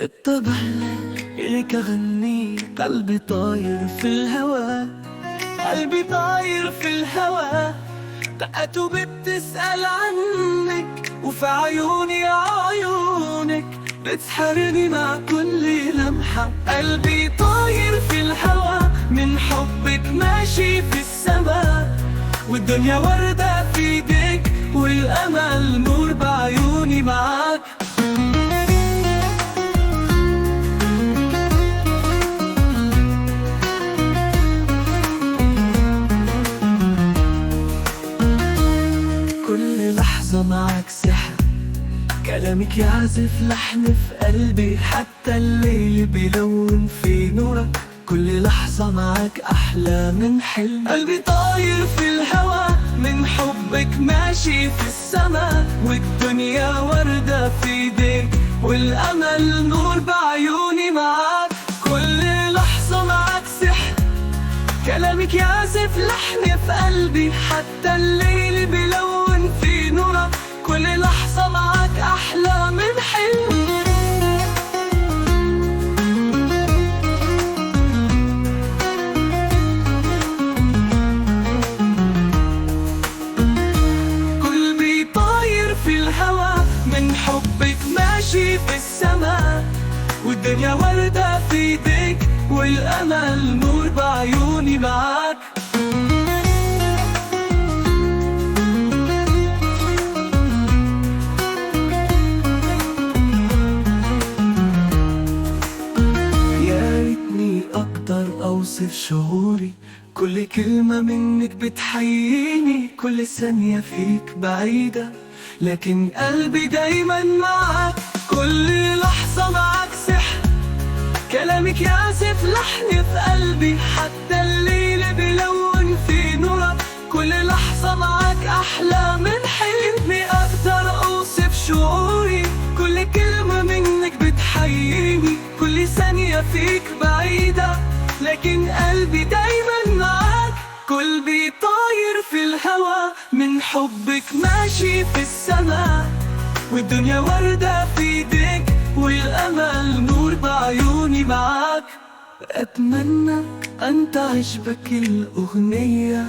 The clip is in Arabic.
الطبل إليك أغني، قلبي طاير في الهوا، قلبي طاير في الهوا. دقت وبتسأل عنك، وفي عيوني عيونك بتحرني مع كل لمحة. قلبي طاير في الهوا من حبك، ماشي في السما، والدنيا وردة في ايديك، والأمل نور بعيوني معاك. كل لحظة معك سحر، كلامك يعزف لحن في قلبي، حتى الليل بيلون في نورك. كل لحظة معك أحلى من حلم. قلبي طاير في الهوا من حبك، ماشي في السما، والدنيا وردة في ايديك، والأمل نور بعيوني معاك. كل لحظة معك سحر، كلامك يعزف لحن في قلبي، حتى الليل بيلون في نورك. كل لحظة معك أحلى من حلم. قلبي طاير في الهوا من حبك، ماشي في السما، والدنيا وردة في ايديك، والأمل نور بعيوني معاك. يا ريتني أقدر أوصف شعوري، كل كلمة منك بتحييني، كل ثانية فيك بعيدة، لكن قلبي دايما معاك. كل لحظة معاك سحر، كلامك يعزف لحن في قلبي، حتى الليل بيلون في نورك. كل لحظة معاك أحلى من حلمي، أقدر أوصف شعوري، كل كلمة منك بتحييني، كل ثانية فيك بعيدة، لكن قلبي دايما معاك. قلبي طاير في الهوا من حبك، ماشي في السما، والدنيا وردة في ايديك، والأمل نور بعيوني معاك. أتمنى أن تعجبك الأغنية.